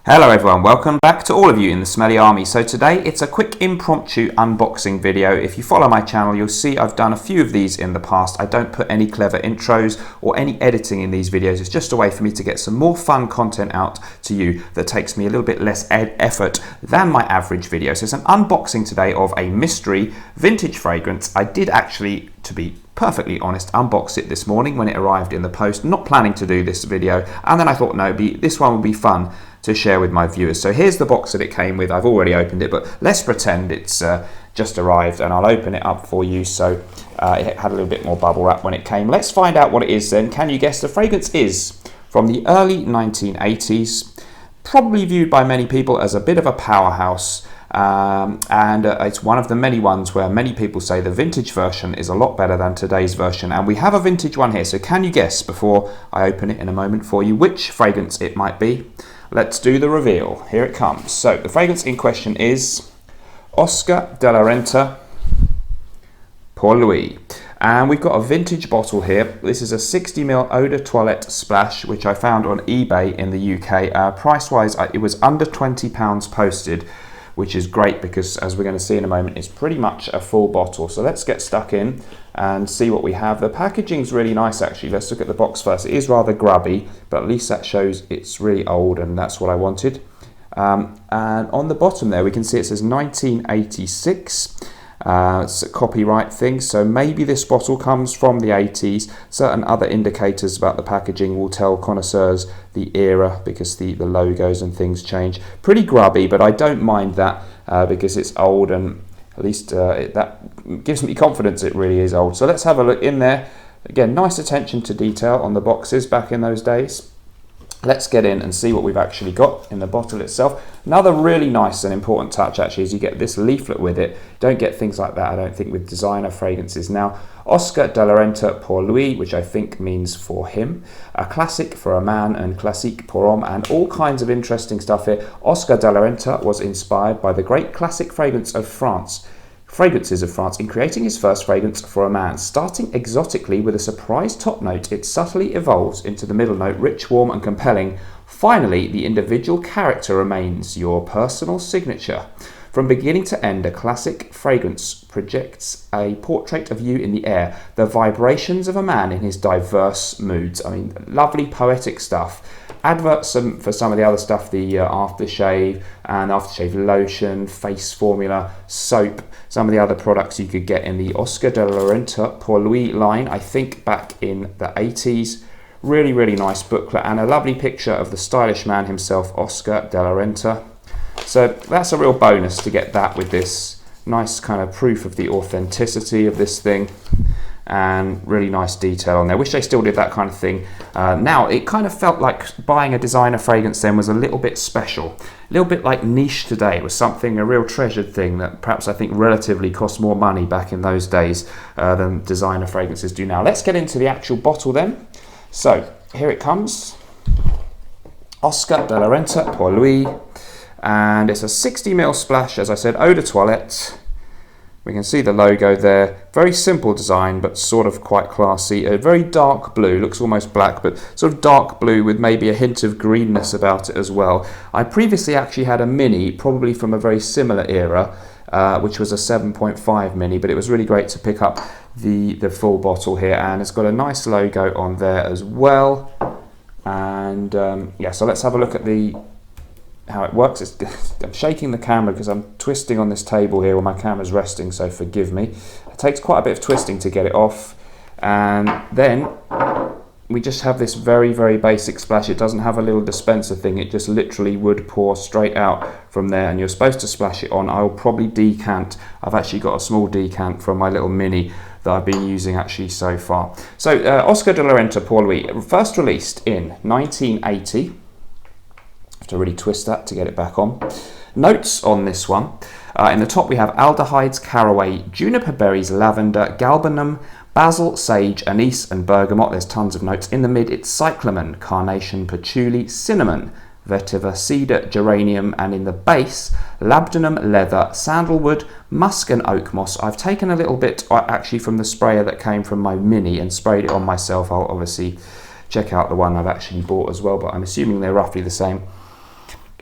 Hello everyone, welcome back to all of you in the Smelly Army. So today it's a quick impromptu unboxing video. If you follow my channel, you'll see I've done a few of these in the past. I don't put any clever intros or any editing in these videos. It's just a way for me to get some more fun content out to you that takes me a little bit less effort than my average video. So it's an unboxing today of a mystery vintage fragrance. I did actually, to be perfectly honest, unbox it this morning when it arrived in the post, not planning to do this video, and then I thought no, this one would be fun to share with my viewers. So here's the box that it came with. I've already opened it, but let's pretend it's just arrived, and I'll open it up for you. So it had a little bit more bubble wrap when it came. Let's find out what it is then. Can you guess? The fragrance is from the early 1980s, probably viewed by many people as a bit of a powerhouse. It's one of the many ones where many people say the vintage version is a lot better than today's version, and we have a vintage one here. So can you guess, before I open it in a moment for you, which fragrance it might be? Let's do the reveal. Here it comes. So the fragrance in question is Oscar de la Renta Pour Lui. And we've got a vintage bottle here. This is a 60ml Eau de Toilette Splash, which I found on eBay in the UK. Price-wise, it was under £20 posted, which is great because, as we're going to see in a moment, it's pretty much a full bottle. So let's get stuck in and see what we have. The packaging's really nice, actually. Let's look at the box first. It is rather grubby, but at least that shows it's really old, and that's what I wanted. And on the bottom there, we can see it says 1986. It's a copyright thing, so maybe this bottle comes from the 80s. Certain other indicators about the packaging will tell connoisseurs the era because the logos and things change. Pretty grubby, but I don't mind that because it's old, and at least that gives me confidence it really is old. So let's have a look in there. Again, nice attention to detail on the boxes back in those days. Let's get in and see what we've actually got in the bottle itself. Another really nice and important touch actually is you get this leaflet with it. Don't get things like that, I don't think, with designer fragrances. Now, Oscar de la Renta Pour Lui, which I think means for him. A classic for a man and classique pour homme, and all kinds of interesting stuff here. Oscar de la Renta was inspired by the great classic fragrances of France in creating his first fragrance for a man. Starting exotically with a surprise top note, it subtly evolves into the middle note, rich, warm and compelling. Finally, the individual character remains your personal signature. From beginning to end, a classic fragrance projects a portrait of you in the air, the vibrations of a man in his diverse moods. I mean, lovely poetic stuff. Adverts for some of the other stuff, the aftershave and aftershave lotion, face formula, soap, some of the other products you could get in the Oscar de la Renta Pour Lui line, I think back in the 80s. Really, really nice booklet and a lovely picture of the stylish man himself, Oscar de la Renta. So that's a real bonus to get that with this nice kind of proof of the authenticity of this thing. And really nice detail on there. Wish they still did that kind of thing. Now, it kind of felt like buying a designer fragrance then was a little bit special. A little bit like niche today. It was something, a real treasured thing that perhaps I think relatively cost more money back in those days than designer fragrances do now. Let's get into the actual bottle then. So, here it comes. Oscar de la Renta Pour Lui. And it's a 60ml splash, as I said, Eau de Toilette. We can see the logo there. Very simple design, but sort of quite classy. A very dark blue, looks almost black, but sort of dark blue with maybe a hint of greenness about it as well. I previously actually had a mini, probably from a very similar era, which was a 7.5 mini, but it was really great to pick up the full bottle here, and it's got a nice logo on there as well. And yeah, so let's have a look at how it works. I'm shaking the camera because I'm twisting on this table here where my camera's resting, so forgive me. It takes quite a bit of twisting to get it off, and then we just have this very, very basic splash. It doesn't have a little dispenser thing, it just literally would pour straight out from there, and you're supposed to splash it on. I'll probably decant. I've actually got a small decant from my little mini that I've been using actually so far. So Oscar de la Renta Pour Lui, first released in 1980. Have to really twist that to get it back on. Notes on this one. In the top we have aldehydes, caraway, juniper berries, lavender, galbanum, basil, sage, anise and bergamot. There's tons of notes. In the mid it's cyclamen, carnation, patchouli, cinnamon, vetiver, cedar, geranium, and in the base labdanum, leather, sandalwood, musk and oak moss. I've taken a little bit actually from the sprayer that came from my mini and sprayed it on myself. I'll obviously check out the one I've actually bought as well, but I'm assuming they're roughly the same.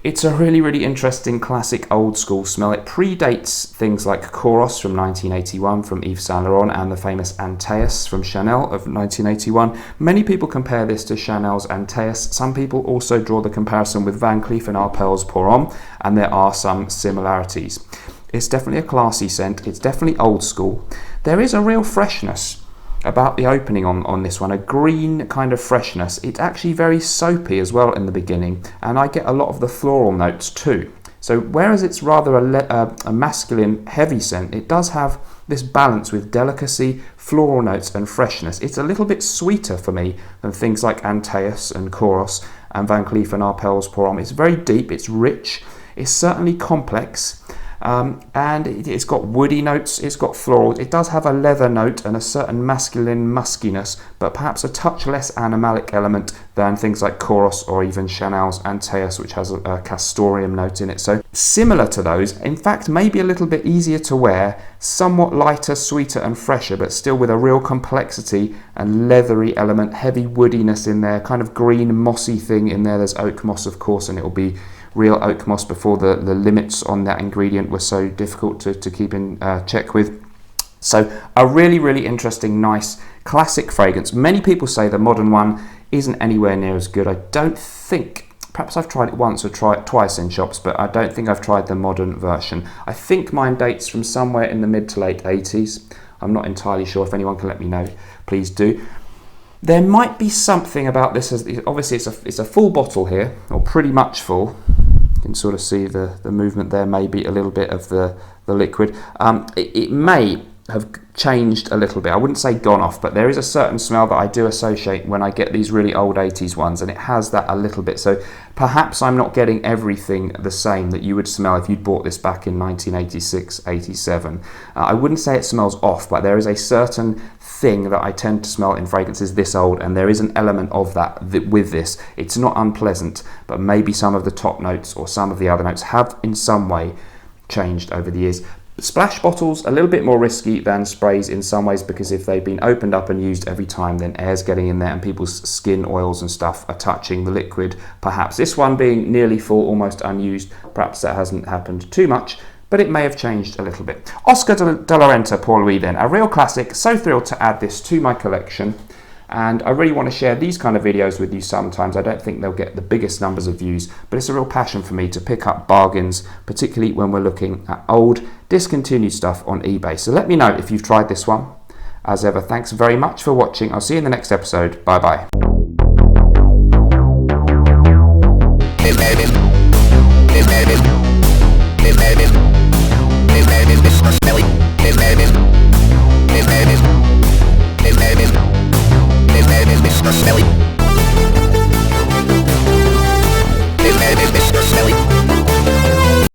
It's a really, really interesting classic old school smell. It predates things like Chorus from 1981 from Yves Saint Laurent and the famous Antaeus from Chanel of 1981. Many people compare this to Chanel's Antaeus. Some people also draw the comparison with Van Cleef & Arpels Pour Homme, and there are some similarities. It's definitely a classy scent. It's definitely old school. There is a real freshness about the opening on this one, a green kind of freshness. It's actually very soapy as well in the beginning, and I get a lot of the floral notes too. So whereas it's rather a masculine heavy scent, it does have this balance with delicacy, floral notes and freshness. It's a little bit sweeter for me than things like Antaeus and Chorus and Van Cleef & Arpels Pour Homme. It's very deep, it's rich, it's certainly complex. And it's got woody notes, it's got florals, it does have a leather note and a certain masculine muskiness, but perhaps a touch less animalic element than things like Chorus or even Chanel's Antaeus, which has a castoreum note in it. So similar to those, in fact maybe a little bit easier to wear, somewhat lighter, sweeter and fresher, but still with a real complexity and leathery element, heavy woodiness in there, kind of green mossy thing in there. There's oak moss of course, and it will be real oak moss before the limits on that ingredient were so difficult to keep in check with. So a really, really interesting, nice, classic fragrance. Many people say the modern one isn't anywhere near as good. I don't think, perhaps I've tried it once or tried it twice in shops, but I don't think I've tried the modern version. I think mine dates from somewhere in the mid to late 80s. I'm not entirely sure. If anyone can let me know, please do. There might be something about this, as obviously it's a full bottle here, or pretty much full. You can sort of see the movement there, maybe a little bit of the liquid. It may have changed a little bit. I wouldn't say gone off, but there is a certain smell that I do associate when I get these really old 80s ones, and it has that a little bit. So perhaps I'm not getting everything the same that you would smell if you'd bought this back in 1986, 87. I wouldn't say it smells off, but there is a certain thing that I tend to smell in fragrances this old, and there is an element of that with this. It's not unpleasant, but maybe some of the top notes or some of the other notes have in some way changed over the years. Splash bottles, a little bit more risky than sprays in some ways, because if they've been opened up and used every time, then air's getting in there and people's skin oils and stuff are touching the liquid. Perhaps this one being nearly full, almost unused, perhaps that hasn't happened too much, but it may have changed a little bit. Oscar de la Renta Pour Lui then, a real classic. So thrilled to add this to my collection. And I really want to share these kind of videos with you sometimes. I don't think they'll get the biggest numbers of views, but it's a real passion for me to pick up bargains, particularly when we're looking at old, discontinued stuff on eBay. So let me know if you've tried this one. As ever, thanks very much for watching. I'll see you in the next episode. Bye-bye. Smelly.